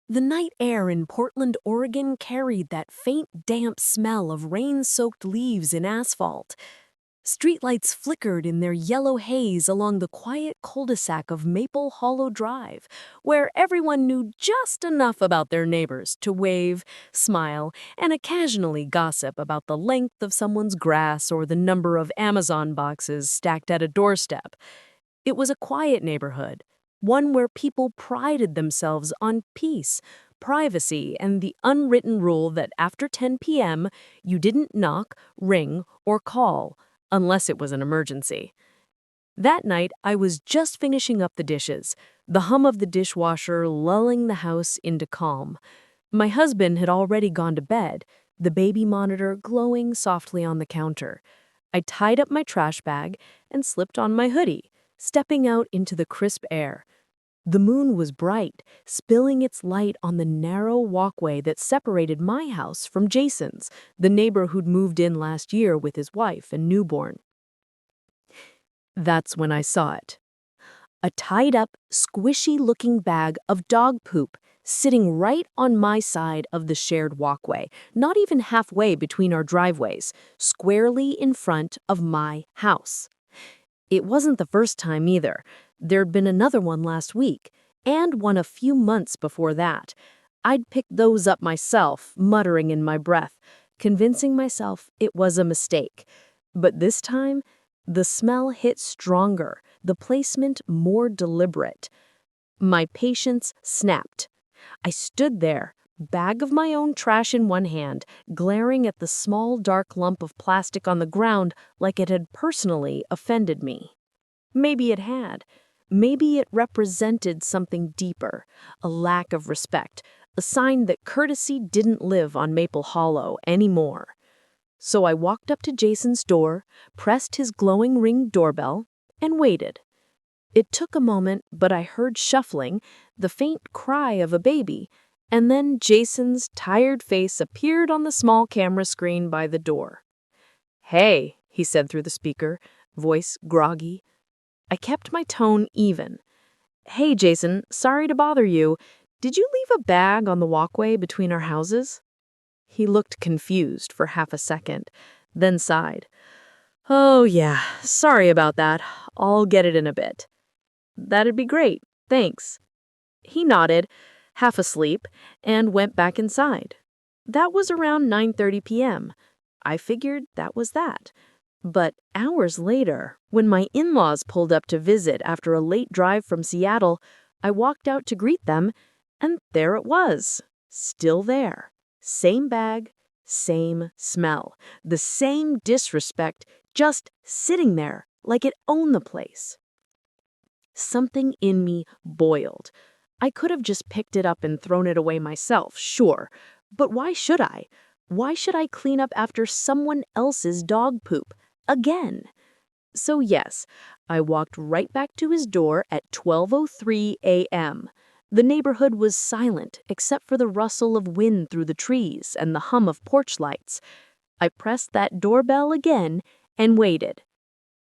The night air in Portland, Oregon carried that faint, damp smell of rain-soaked leaves in asphalt. Streetlights flickered in their yellow haze along the quiet cul-de-sac of Maple Hollow Drive, where everyone knew just enough about their neighbors to wave, smile, and occasionally gossip about the length of someone's grass or the number of Amazon boxes stacked at a doorstep. It was a quiet neighborhood, one where people prided themselves on peace, privacy, and the unwritten rule that after 10 p.m., you didn't knock, ring, or call, unless it was an emergency. That night, I was just finishing up the dishes, the hum of the dishwasher lulling the house into calm. My husband had already gone to bed, the baby monitor glowing softly on the counter. I tied up my trash bag and slipped on my hoodie, stepping out into the crisp air. The moon was bright, spilling its light on the narrow walkway that separated my house from Jason's, the neighbor who'd moved in last year with his wife and newborn. That's when I saw it. A tied-up, squishy-looking bag of dog poop sitting right on my side of the shared walkway, not even halfway between our driveways, squarely in front of my house. It wasn't the first time either. There'd been another one last week, and one a few months before that. I'd picked those up myself, muttering in my breath, convincing myself it was a mistake. But this time, the smell hit stronger, the placement more deliberate. My patience snapped. I stood there, bag of my own trash in one hand, glaring at the small dark lump of plastic on the ground like it had personally offended me. Maybe it had. Maybe it represented something deeper, a lack of respect, a sign that courtesy didn't live on Maple Hollow anymore. So I walked up to Jason's door, pressed his glowing ring doorbell, and waited. It took a moment, but I heard shuffling, the faint cry of a baby, and then Jason's tired face appeared on the small camera screen by the door. "Hey," he said through the speaker, voice groggy. I kept my tone even. "Hey, Jason, sorry to bother you. Did you leave a bag on the walkway between our houses?" He looked confused for half a second, then sighed. "Oh, yeah, sorry about that. I'll get it in a bit." "That'd be great, thanks." He nodded, half asleep, and went back inside. That was around 9:30 p.m. I figured that was that. But hours later, when my in-laws pulled up to visit after a late drive from Seattle, I walked out to greet them, and there it was, still there. Same bag, same smell, the same disrespect, just sitting there like it owned the place. Something in me boiled. I could have just picked it up and thrown it away myself, sure, but why should I? Why should I clean up after someone else's dog poop? Again. So yes, I walked right back to his door at 12:03 a.m. The neighborhood was silent except for the rustle of wind through the trees and the hum of porch lights. I pressed that doorbell again and waited.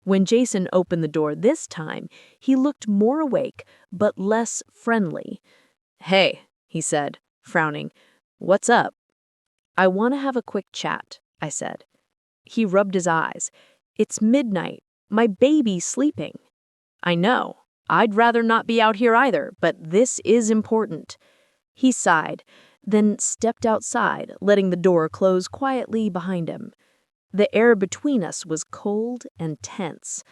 When Jason opened the door this time, he looked more awake but less friendly. "Hey," he said, frowning. "What's up?" "I want to have a quick chat," I said. He rubbed his eyes. "It's midnight. My baby's sleeping." "I know. I'd rather not be out here either, but this is important." He sighed, then stepped outside, letting the door close quietly behind him. The air between us was cold and tense.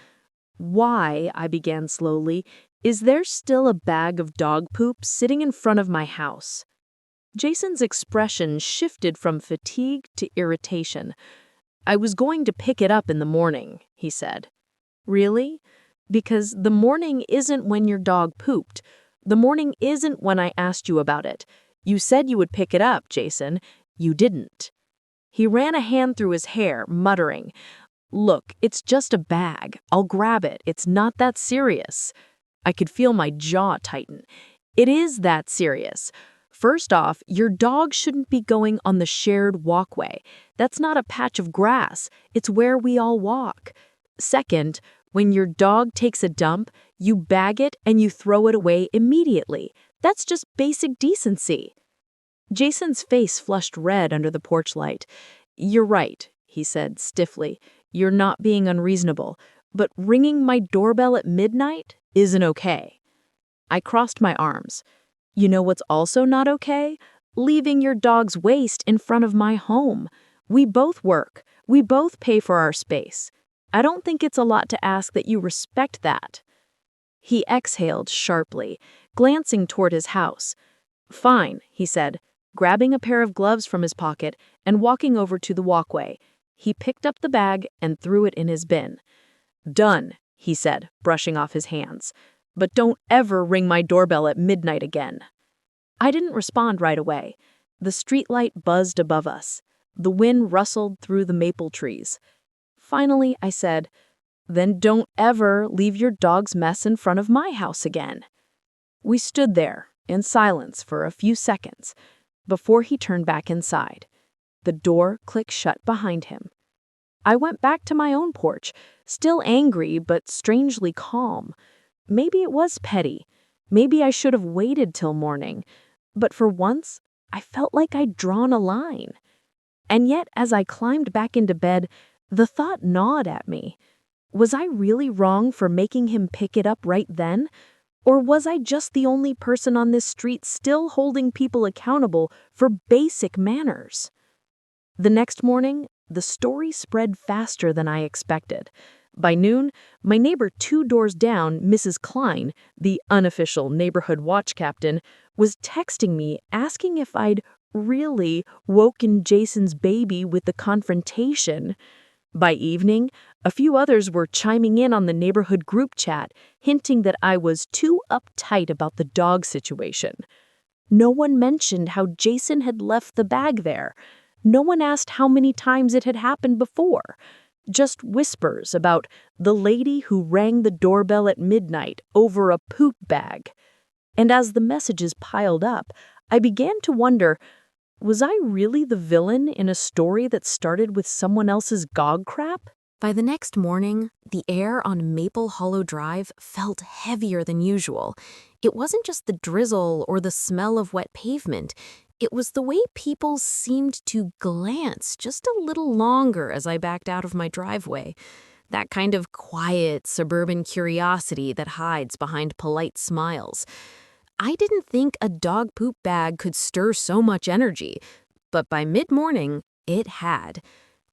"Why," I began slowly, "is there still a bag of dog poop sitting in front of my house?" Jason's expression shifted from fatigue to irritation. "I was going to pick it up in the morning," he said. "Really? Because the morning isn't when your dog pooped. The morning isn't when I asked you about it. You said you would pick it up, Jason. You didn't." He ran a hand through his hair, muttering, "Look, it's just a bag. I'll grab it. It's not that serious." I could feel my jaw tighten. "It is that serious. First off, your dog shouldn't be going on the shared walkway. That's not a patch of grass. It's where we all walk. Second, when your dog takes a dump, you bag it and you throw it away immediately. That's just basic decency." Jason's face flushed red under the porch light. "You're right," he said stiffly. "You're not being unreasonable, but ringing my doorbell at midnight isn't okay." I crossed my arms. "You know what's also not okay? Leaving your dog's waste in front of my home. We both work. We both pay for our space. I don't think it's a lot to ask that you respect that." He exhaled sharply, glancing toward his house. "Fine," he said, grabbing a pair of gloves from his pocket and walking over to the walkway. He picked up the bag and threw it in his bin. "Done," he said, brushing off his hands. "But don't ever ring my doorbell at midnight again." I didn't respond right away. The streetlight buzzed above us. The wind rustled through the maple trees. Finally, I said, "Then don't ever leave your dog's mess in front of my house again." We stood there, in silence, for a few seconds, before he turned back inside. The door clicked shut behind him. I went back to my own porch, still angry but strangely calm. Maybe it was petty. Maybe I should have waited till morning. But for once, I felt like I'd drawn a line. And yet, as I climbed back into bed, the thought gnawed at me. Was I really wrong for making him pick it up right then? Or was I just the only person on this street still holding people accountable for basic manners? The next morning, the story spread faster than I expected. By noon, my neighbor 2 doors down, Mrs. Klein, the unofficial neighborhood watch captain, was texting me asking if I'd really woken Jason's baby with the confrontation. By evening, a few others were chiming in on the neighborhood group chat, hinting that I was too uptight about the dog situation. No one mentioned how Jason had left the bag there. No one asked how many times it had happened before. Just whispers about the lady who rang the doorbell at midnight over a poop bag. And as the messages piled up, I began to wonder, was I really the villain in a story that started with someone else's gog crap? By the next morning, the air on Maple Hollow Drive felt heavier than usual. It wasn't just the drizzle or the smell of wet pavement. It was the way people seemed to glance just a little longer as I backed out of my driveway. That kind of quiet, suburban curiosity that hides behind polite smiles. I didn't think a dog poop bag could stir so much energy, but by mid-morning, it had.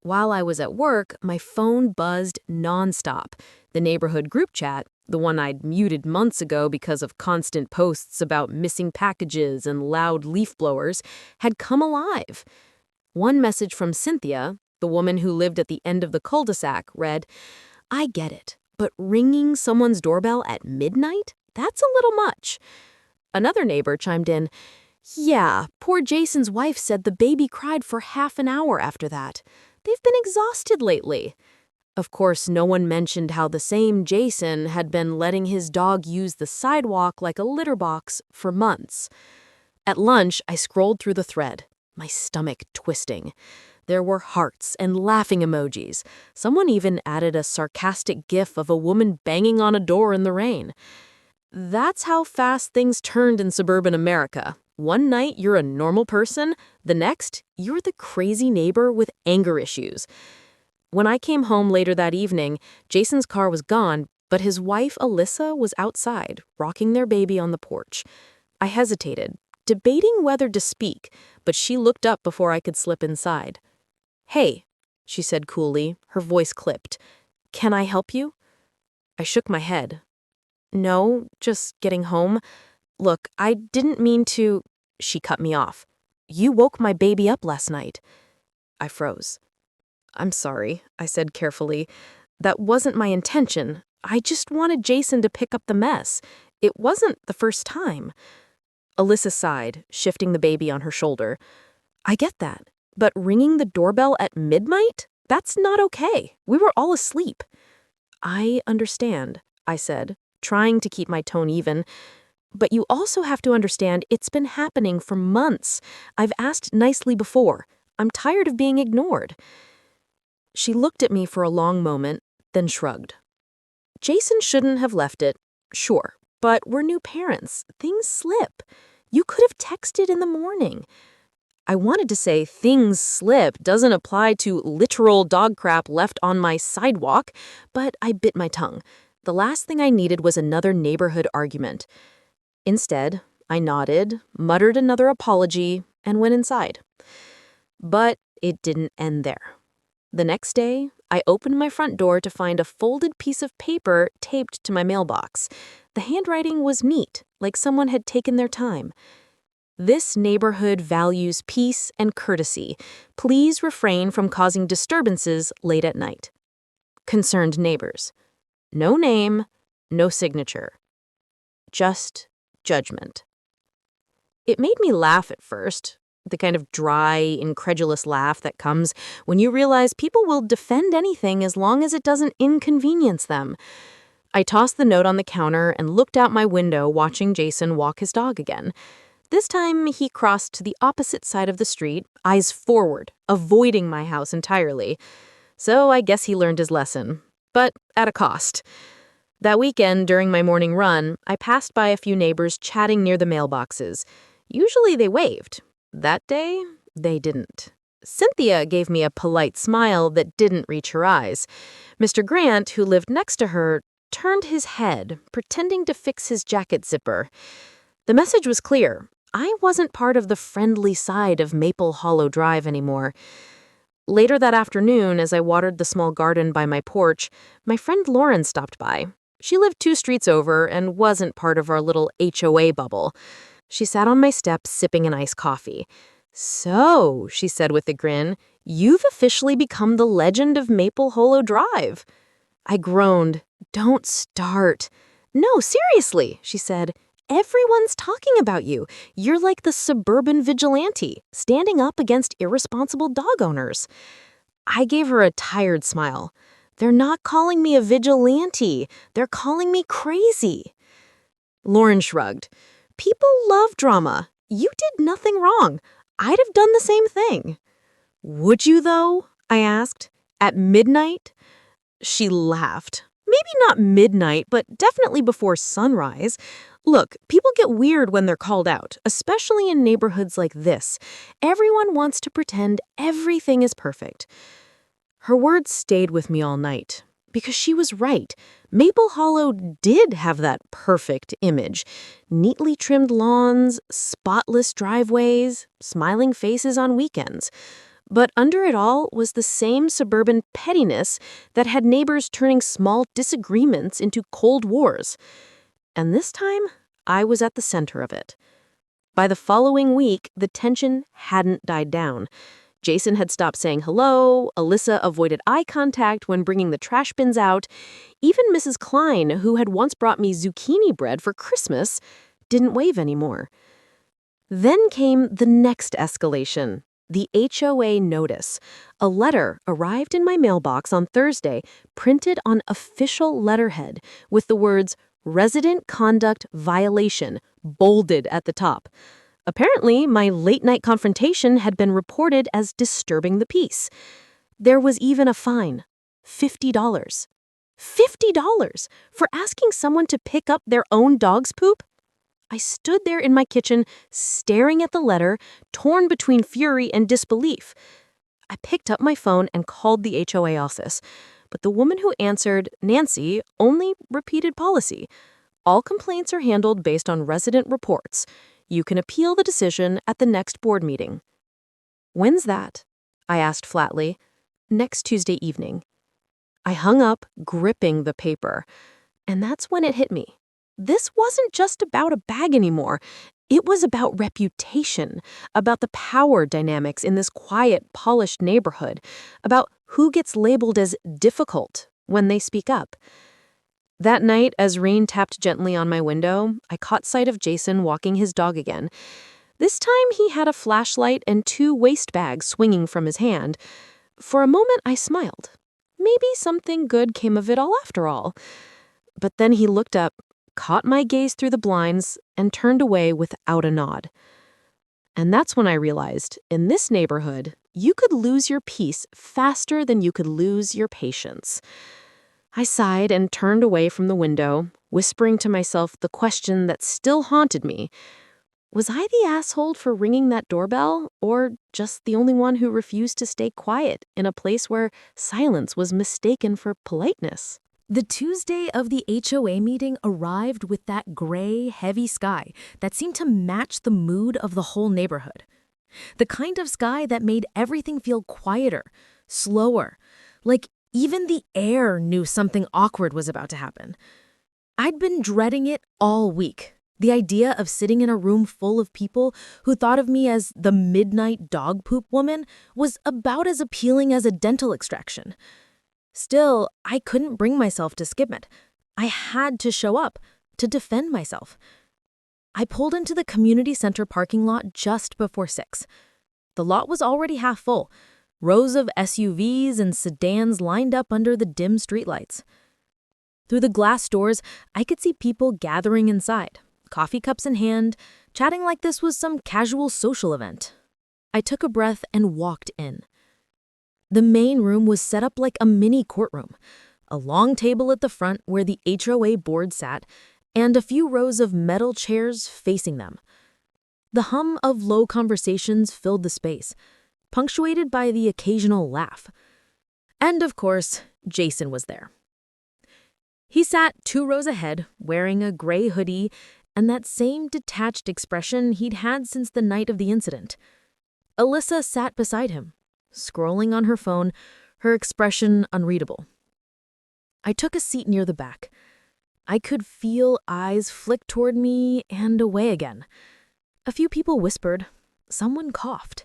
While I was at work, my phone buzzed nonstop. The neighborhood group chat, the one I'd muted months ago because of constant posts about missing packages and loud leaf blowers, had come alive. One message from Cynthia, the woman who lived at the end of the cul-de-sac, read, "I get it, but ringing someone's doorbell at midnight? That's a little much." Another neighbor chimed in, "Yeah, poor Jason's wife said the baby cried for half an hour after that. They've been exhausted lately." Of course, no one mentioned how the same Jason had been letting his dog use the sidewalk like a litter box for months. At lunch, I scrolled through the thread, my stomach twisting. There were hearts and laughing emojis. Someone even added a sarcastic gif of a woman banging on a door in the rain. That's how fast things turned in suburban America. One night, you're a normal person. The next, you're the crazy neighbor with anger issues. When I came home later that evening, Jason's car was gone, but his wife, Alyssa, was outside, rocking their baby on the porch. I hesitated, debating whether to speak, but she looked up before I could slip inside. "Hey," she said coolly, her voice clipped. "Can I help you?" I shook my head. "No, just getting home. Look, I didn't mean to—" She cut me off. "You woke my baby up last night." I froze. "I'm sorry," I said carefully. "That wasn't my intention. I just wanted Jason to pick up the mess. It wasn't the first time." Alyssa sighed, shifting the baby on her shoulder. "I get that, but ringing the doorbell at midnight? That's not okay. We were all asleep." "I understand," I said, trying to keep my tone even. "But you also have to understand it's been happening for months. I've asked nicely before. I'm tired of being ignored." She looked at me for a long moment, then shrugged. "Jason shouldn't have left it, sure, But we're new parents. Things slip. You could have texted in the morning. I wanted to say things slip doesn't apply to literal dog crap left on my sidewalk, but I bit my tongue. The last thing I needed was another neighborhood argument. Instead, I nodded, muttered another apology, and went inside. But it didn't end there. The next day, I opened my front door to find a folded piece of paper taped to my mailbox. The handwriting was neat, like someone had taken their time. This neighborhood values peace and courtesy. Please refrain from causing disturbances late at night. Concerned neighbors. No name, no signature. Just judgment. It made me laugh at first, the kind of dry, incredulous laugh that comes when you realize people will defend anything as long as it doesn't inconvenience them. I tossed the note on the counter and looked out my window watching Jason walk his dog again. This time, he crossed to the opposite side of the street, eyes forward, avoiding my house entirely. So I guess he learned his lesson, but at a cost. That weekend, during my morning run, I passed by a few neighbors chatting near the mailboxes. Usually they waved. That day, they didn't. Cynthia gave me a polite smile that didn't reach her eyes. Mr. Grant, who lived next to her, turned his head, pretending to fix his jacket zipper. The message was clear. I wasn't part of the friendly side of Maple Hollow Drive anymore. Later that afternoon, as I watered the small garden by my porch, my friend Lauren stopped by. She lived 2 streets over and wasn't part of our little HOA bubble. She sat on my steps sipping an iced coffee. "So," she said with a grin, "you've officially become the legend of Maple Hollow Drive." I groaned. "Don't start." "No, seriously," she said. "Everyone's talking about you. You're like the suburban vigilante, standing up against irresponsible dog owners." I gave her a tired smile. "They're not calling me a vigilante. They're calling me crazy." Lauren shrugged. "People love drama. You did nothing wrong. I'd have done the same thing." "Would you, though?" I asked. "At midnight?" She laughed. "Maybe not midnight, but definitely before sunrise. Look, people get weird when they're called out, especially in neighborhoods like this. Everyone wants to pretend everything is perfect." Her words stayed with me all night, because she was right. Maple Hollow did have that perfect image. Neatly trimmed lawns, spotless driveways, smiling faces on weekends. But under it all was the same suburban pettiness that had neighbors turning small disagreements into cold wars. And this time, I was at the center of it. By the following week, the tension hadn't died down. Jason had stopped saying hello, Alyssa avoided eye contact when bringing the trash bins out. Even Mrs. Klein, who had once brought me zucchini bread for Christmas, didn't wave anymore. Then came the next escalation. The HOA notice. A letter arrived in my mailbox on Thursday, printed on official letterhead, with the words, "Resident Conduct Violation," bolded at the top. Apparently, my late-night confrontation had been reported as disturbing the peace. There was even a fine. $50. $50 for asking someone to pick up their own dog's poop? I stood there in my kitchen, staring at the letter, torn between fury and disbelief. I picked up my phone and called the HOA office, but the woman who answered, Nancy, only repeated policy. All complaints are handled based on resident reports. You can appeal the decision at the next board meeting. "When's that?" I asked flatly. "Next Tuesday evening." I hung up, gripping the paper. And that's when it hit me. This wasn't just about a bag anymore. It was about reputation, about the power dynamics in this quiet, polished neighborhood, about who gets labeled as difficult when they speak up. That night, as rain tapped gently on my window, I caught sight of Jason walking his dog again. This time he had a flashlight and 2 waste bags swinging from his hand. For a moment, I smiled. Maybe something good came of it all after all. But then he looked up, caught my gaze through the blinds, and turned away without a nod. And that's when I realized, in this neighborhood, you could lose your peace faster than you could lose your patience. I sighed and turned away from the window, whispering to myself the question that still haunted me. Was I the asshole for ringing that doorbell, or just the only one who refused to stay quiet in a place where silence was mistaken for politeness? The Tuesday of the HOA meeting arrived with that gray, heavy sky that seemed to match the mood of the whole neighborhood. The kind of sky that made everything feel quieter, slower, like even the air knew something awkward was about to happen. I'd been dreading it all week. The idea of sitting in a room full of people who thought of me as the midnight dog poop woman was about as appealing as a dental extraction. Still, I couldn't bring myself to skip it. I had to show up, to defend myself. I pulled into the community center parking lot just before 6. The lot was already half full. Rows of SUVs and sedans lined up under the dim streetlights. Through the glass doors, I could see people gathering inside, coffee cups in hand, chatting like this was some casual social event. I took a breath and walked in. The main room was set up like a mini courtroom, a long table at the front where the HOA board sat, and a few rows of metal chairs facing them. The hum of low conversations filled the space, punctuated by the occasional laugh. And of course, Jason was there. He sat 2 rows ahead, wearing a gray hoodie and that same detached expression he'd had since the night of the incident. Alyssa sat beside him, scrolling on her phone, her expression unreadable. I took a seat near the back. I could feel eyes flick toward me and away again. A few people whispered. Someone coughed.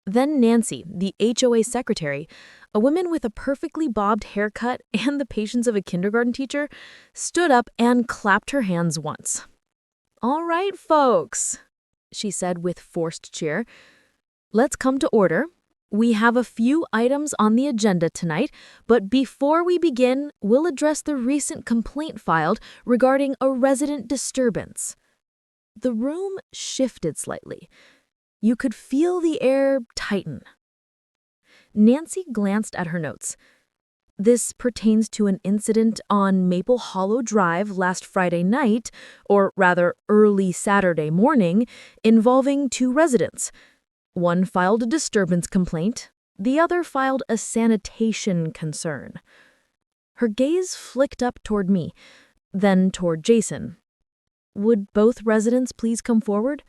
Then Nancy, the HOA secretary, a woman with a perfectly bobbed haircut and the patience of a kindergarten teacher, stood up and clapped her hands once. "All right, folks," she said with forced cheer. "Let's come to order. We have a few items on the agenda tonight, but before we begin, we'll address the recent complaint filed regarding a resident disturbance." The room shifted slightly. You could feel the air tighten. Nancy glanced at her notes. "This pertains to an incident on Maple Hollow Drive last Friday night, or rather early Saturday morning, involving 2 residents. One filed a disturbance complaint, the other filed a sanitation concern." Her gaze flicked up toward me, then toward Jason. "Would both residents please come forward?"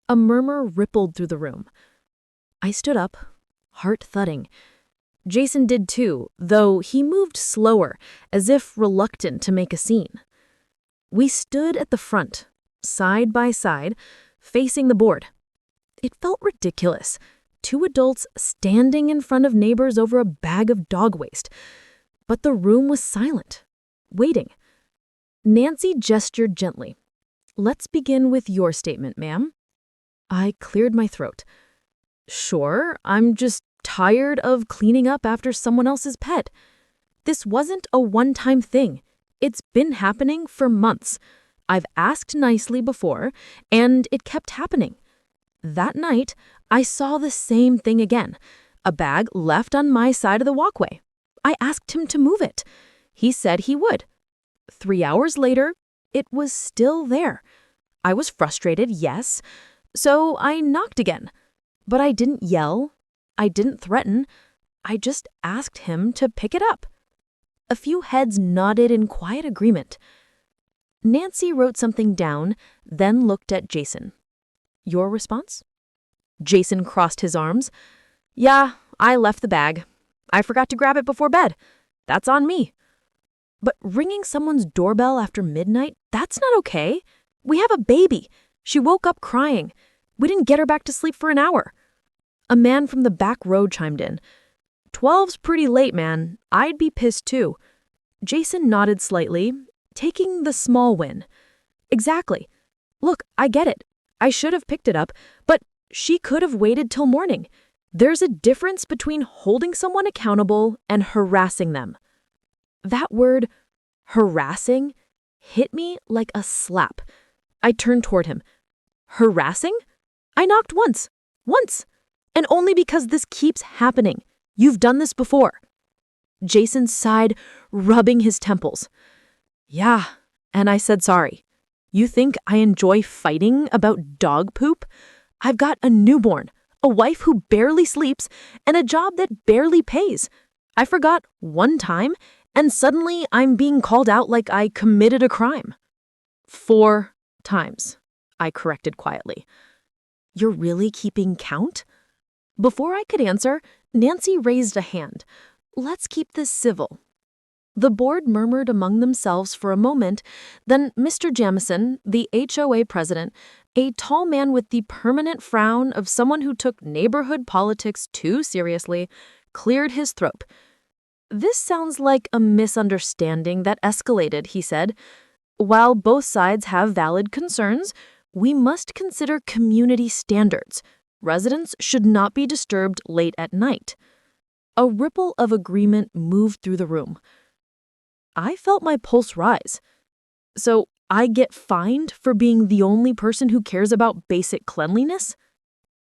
A murmur rippled through the room. I stood up, heart thudding. Jason did too, though he moved slower, as if reluctant to make a scene. We stood at the front, side by side, facing the board. It felt ridiculous. 2 adults standing in front of neighbors over a bag of dog waste. But the room was silent, waiting. Nancy gestured gently. "Let's begin with your statement, ma'am." I cleared my throat. "Sure, I'm just tired of cleaning up after someone else's pet. This wasn't a one-time thing. It's been happening for months. I've asked nicely before, and it kept happening. That night, I saw the same thing again. A bag left on my side of the walkway. I asked him to move it. He said he would. 3 hours later, it was still there. I was frustrated, yes, so I knocked again. But I didn't yell. I didn't threaten. I just asked him to pick it up." A few heads nodded in quiet agreement. Nancy wrote something down, then looked at Jason. "Your response?" Jason crossed his arms. "Yeah, I left the bag. I forgot to grab it before bed. That's on me." "But ringing someone's doorbell after midnight, that's not okay. We have a baby. She woke up crying. We didn't get her back to sleep for an hour." A man from the back row chimed in. "12's pretty late, man. I'd be pissed too." Jason nodded slightly, taking the small win. "Exactly. Look, I get it. I should have picked it up, but she could have waited till morning. There's a difference between holding someone accountable and harassing them." That word, harassing, hit me like a slap. I turned toward him. "Harassing? I knocked once. And only because this keeps happening. You've done this before." Jason sighed, rubbing his temples. Yeah, and I said sorry. You think I enjoy fighting about dog poop? I've got a newborn, a wife who barely sleeps, and a job that barely pays. I forgot one time, and suddenly I'm being called out like I committed a crime. 4 times, I corrected quietly. You're really keeping count? Before I could answer, Nancy raised a hand. Let's keep this civil. The board murmured among themselves for a moment, then Mr. Jamison, the HOA president, a tall man with the permanent frown of someone who took neighborhood politics too seriously, cleared his throat. This sounds like a misunderstanding that escalated, he said. While both sides have valid concerns, we must consider community standards. Residents should not be disturbed late at night. A ripple of agreement moved through the room. I felt my pulse rise. So I get fined for being the only person who cares about basic cleanliness?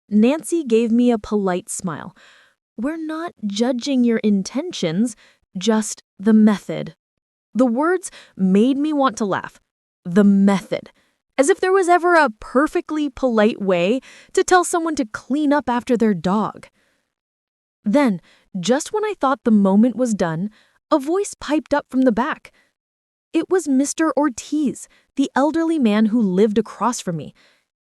Nancy gave me a polite smile. We're not judging your intentions, just the method. The words made me want to laugh. The method. As if there was ever a perfectly polite way to tell someone to clean up after their dog. Then, just when I thought the moment was done, a voice piped up from the back. It was Mr. Ortiz, the elderly man who lived across from me.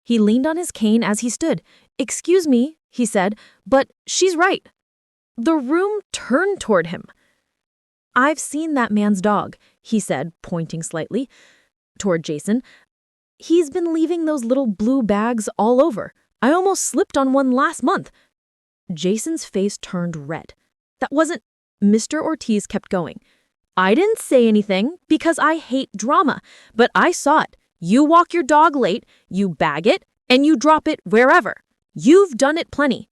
He leaned on his cane as he stood. "Excuse me," he said, "but she's right." The room turned toward him. "I've seen that man's dog," he said, pointing slightly toward Jason. "He's been leaving those little blue bags all over. I almost slipped on one last month." Jason's face turned red. "That wasn't—" Mr. Ortiz kept going. "I didn't say anything because I hate drama, but I saw it. You walk your dog late, you bag it, and you drop it wherever. You've done it plenty."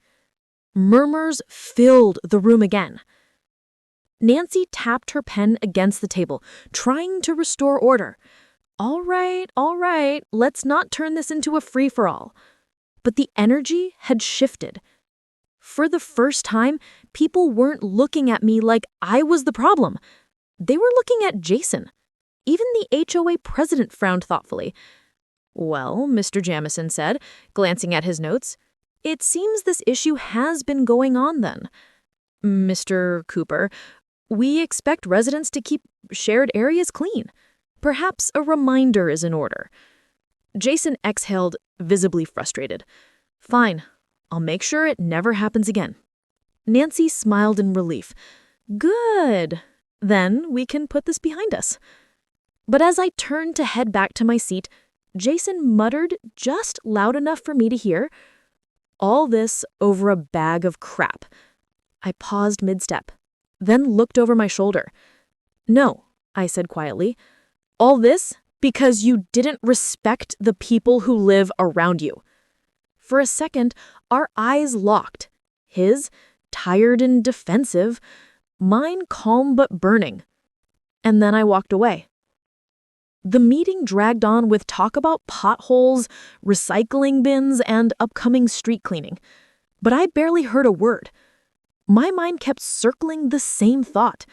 Murmurs filled the room again. Nancy tapped her pen against the table, trying to restore order. All right, let's not turn this into a free-for-all. But the energy had shifted. For the first time, people weren't looking at me like I was the problem. They were looking at Jason. Even the HOA president frowned thoughtfully. "Well," Mr. Jamison said, glancing at his notes, "it seems this issue has been going on then. Mr. Cooper, we expect residents to keep shared areas clean. Perhaps a reminder is in order." Jason exhaled, visibly frustrated. "Fine. I'll make sure it never happens again." Nancy smiled in relief. "Good. Then we can put this behind us." But as I turned to head back to my seat, Jason muttered just loud enough for me to hear, "All this over a bag of crap." I paused mid-step, then looked over my shoulder. "No," I said quietly. "All this because you didn't respect the people who live around you." For a second, our eyes locked. His, tired and defensive, mine calm but burning. And then I walked away. The meeting dragged on with talk about potholes, recycling bins, and upcoming street cleaning. But I barely heard a word. My mind kept circling the same thought.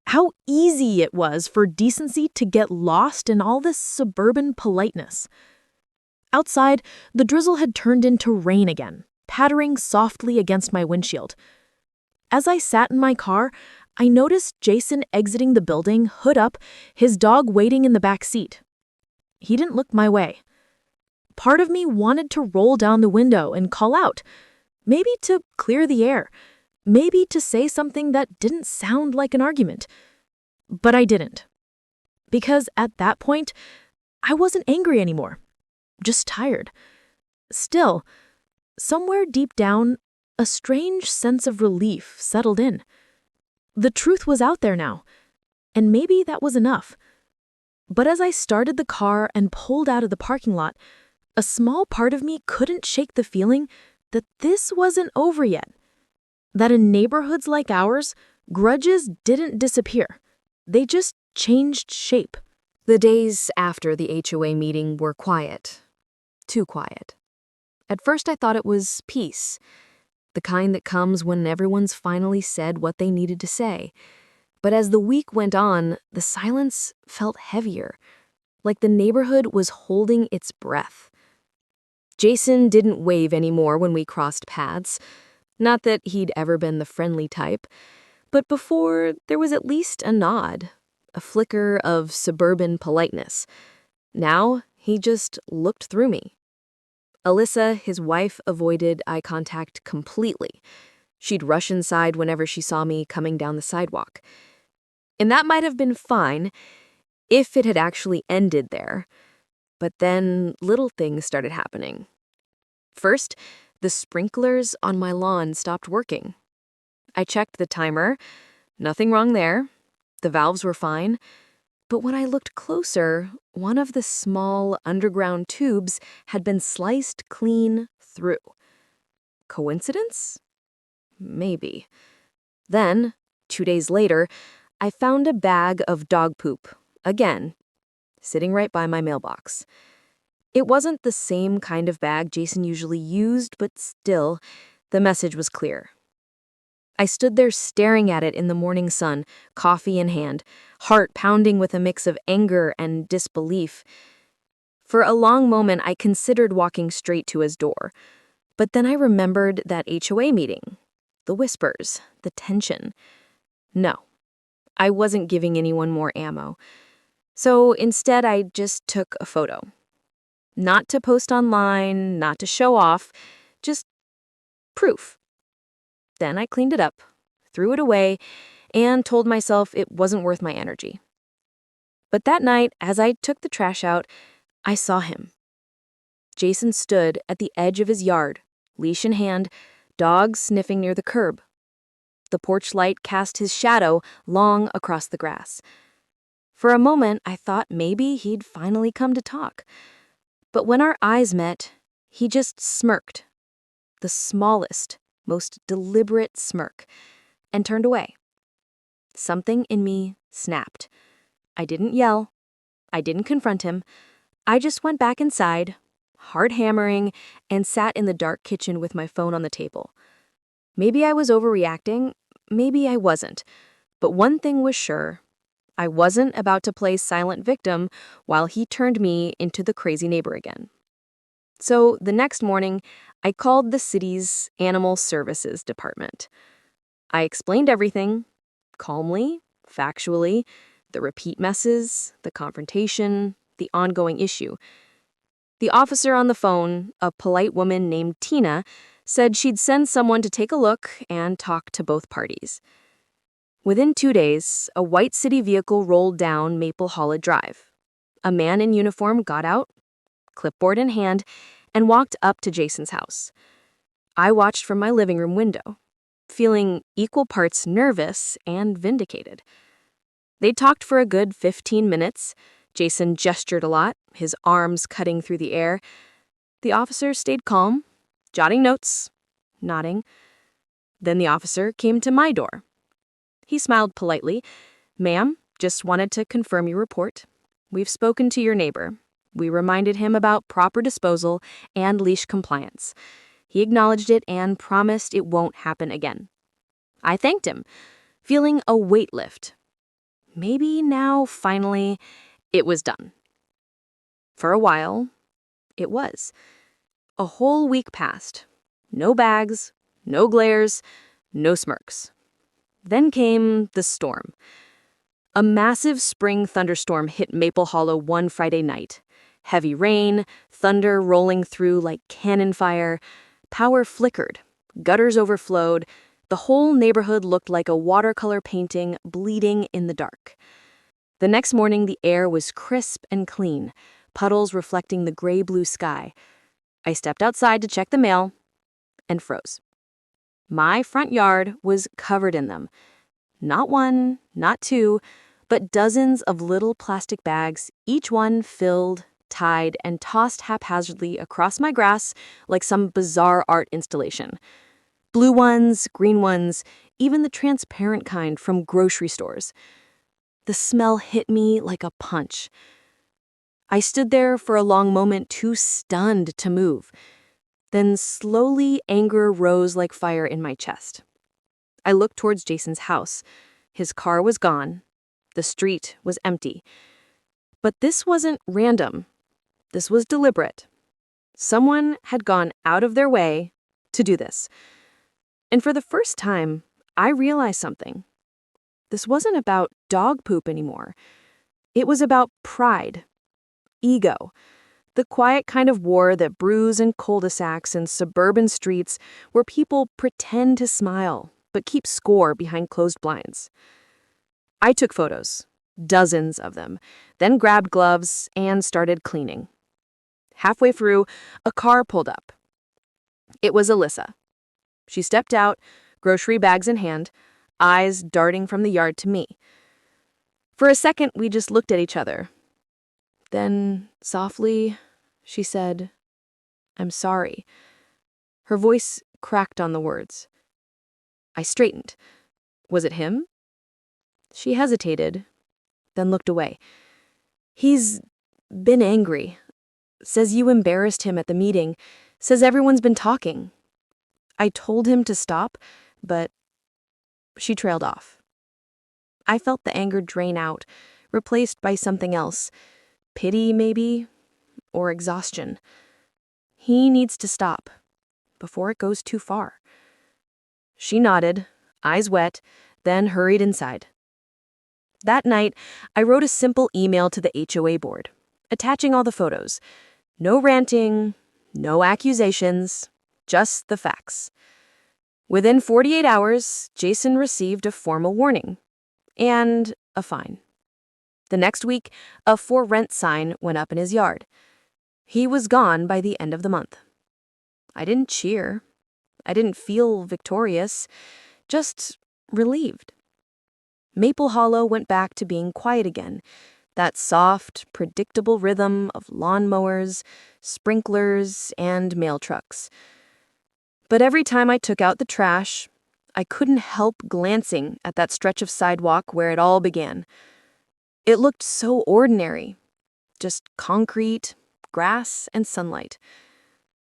How easy it was for decency to get lost in all this suburban politeness. Outside, the drizzle had turned into rain again, pattering softly against my windshield. As I sat in my car, I noticed Jason exiting the building, hood up, his dog waiting in the back seat. He didn't look my way. Part of me wanted to roll down the window and call out, maybe to clear the air, maybe to say something that didn't sound like an argument. But I didn't. Because at that point, I wasn't angry anymore. Just tired. Still, somewhere deep down, a strange sense of relief settled in. The truth was out there now, and maybe that was enough. But as I started the car and pulled out of the parking lot, a small part of me couldn't shake the feeling that this wasn't over yet. That in neighborhoods like ours, grudges didn't disappear. They just changed shape. The days after the HOA meeting were quiet. Too quiet. At first I thought it was peace, the kind that comes when everyone's finally said what they needed to say. But as the week went on, the silence felt heavier, like the neighborhood was holding its breath. Jason didn't wave anymore when we crossed paths. Not that he'd ever been the friendly type, but before there was at least a nod, a flicker of suburban politeness. Now he just looked through me. Alyssa, his wife, avoided eye contact completely. She'd rush inside whenever she saw me coming down the sidewalk. And that might have been fine if it had actually ended there. But then little things started happening. First, the sprinklers on my lawn stopped working. I checked the timer. Nothing wrong there. The valves were fine. But when I looked closer, one of the small underground tubes had been sliced clean through. Coincidence? Maybe. Then, 2 days later, I found a bag of dog poop, again, sitting right by my mailbox. It wasn't the same kind of bag Jason usually used, but still, the message was clear. I stood there staring at it in the morning sun, coffee in hand, heart pounding with a mix of anger and disbelief. For a long moment, I considered walking straight to his door. But then I remembered that HOA meeting, the whispers, the tension. No, I wasn't giving anyone more ammo. So instead, I just took a photo. Not to post online, not to show off, just proof. Then I cleaned it up, threw it away, and told myself it wasn't worth my energy. But that night, as I took the trash out, I saw him. Jason stood at the edge of his yard, leash in hand, dogs sniffing near the curb. The porch light cast his shadow long across the grass. For a moment, I thought maybe he'd finally come to talk. But when our eyes met, he just smirked. The smallest, most deliberate smirk, and turned away. Something in me snapped. I didn't yell. I didn't confront him. I just went back inside, hard hammering, and sat in the dark kitchen with my phone on the table. Maybe I was overreacting, maybe I wasn't. But one thing was sure. I wasn't about to play silent victim while he turned me into the crazy neighbor again. So the next morning, I called the city's Animal Services Department. I explained everything, calmly, factually, the repeat messes, the confrontation, the ongoing issue. The officer on the phone, a polite woman named Tina, said she'd send someone to take a look and talk to both parties. Within 2 days, a white city vehicle rolled down Maple Hollow Drive. A man in uniform got out, clipboard in hand, and walked up to Jason's house. I watched from my living room window, feeling equal parts nervous and vindicated. They talked for a good 15 minutes. Jason gestured a lot, his arms cutting through the air. The officer stayed calm, jotting notes, nodding. Then the officer came to my door. He smiled politely. "Ma'am, just wanted to confirm your report. We've spoken to your neighbor. We reminded him about proper disposal and leash compliance. He acknowledged it and promised it won't happen again." I thanked him, feeling a weight lift. Maybe now, finally, it was done. For a while, it was. A whole week passed. No bags, no glares, no smirks. Then came the storm. A massive spring thunderstorm hit Maple Hollow one Friday night. Heavy rain, thunder rolling through like cannon fire. Power flickered, gutters overflowed. The whole neighborhood looked like a watercolor painting bleeding in the dark. The next morning, the air was crisp and clean, puddles reflecting the gray-blue sky. I stepped outside to check the mail and froze. My front yard was covered in them. Not one, not two, but dozens of little plastic bags, each one filled, tied, and tossed haphazardly across my grass like some bizarre art installation. Blue ones, green ones, even the transparent kind from grocery stores. The smell hit me like a punch. I stood there for a long moment, too stunned to move. Then slowly anger rose like fire in my chest. I looked towards Jason's house. His car was gone. The street was empty. But this wasn't random. This was deliberate. Someone had gone out of their way to do this. And for the first time, I realized something. This wasn't about dog poop anymore. It was about pride, ego, the quiet kind of war that brews in cul-de-sacs and suburban streets where people pretend to smile but keep score behind closed blinds. I took photos, dozens of them, then grabbed gloves and started cleaning. Halfway through, a car pulled up. It was Alyssa. She stepped out, grocery bags in hand, eyes darting from the yard to me. For a second, we just looked at each other. Then, softly, she said, "I'm sorry." Her voice cracked on the words. I straightened. Was it him? She hesitated, then looked away. "He's been angry. Says you embarrassed him at the meeting. Says everyone's been talking. I told him to stop, but..." She trailed off. I felt the anger drain out, replaced by something else. Pity, maybe, or exhaustion. He needs to stop, before it goes too far. She nodded, eyes wet, then hurried inside. That night, I wrote a simple email to the HOA board, attaching all the photos. No ranting, no accusations, just the facts. Within 48 hours, Jason received a formal warning and a fine. The next week, a for rent sign went up in his yard. He was gone by the end of the month. I didn't cheer. I didn't feel victorious, just relieved. Maple Hollow went back to being quiet again. That soft, predictable rhythm of lawnmowers, sprinklers, and mail trucks. But every time I took out the trash, I couldn't help glancing at that stretch of sidewalk where it all began. It looked so ordinary, just concrete, grass, and sunlight.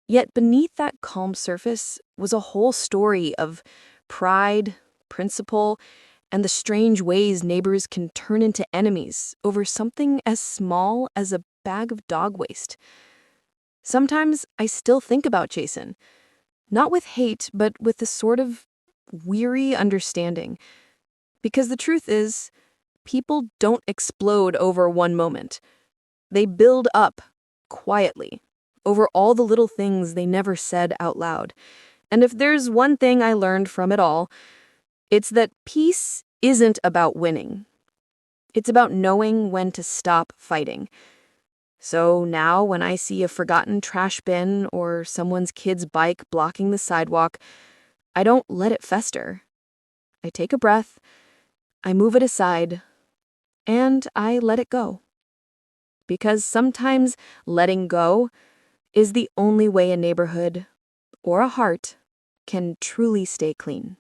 Yet beneath that calm surface was a whole story of pride, principle, and the strange ways neighbors can turn into enemies over something as small as a bag of dog waste. Sometimes I still think about Jason, not with hate, but with a sort of weary understanding. Because the truth is, people don't explode over one moment. They build up, quietly, over all the little things they never said out loud. And if there's one thing I learned from it all, it's that peace isn't about winning. It's about knowing when to stop fighting. So now when I see a forgotten trash bin or someone's kid's bike blocking the sidewalk, I don't let it fester. I take a breath, I move it aside, and I let it go. Because sometimes letting go is the only way a neighborhood or a heart can truly stay clean.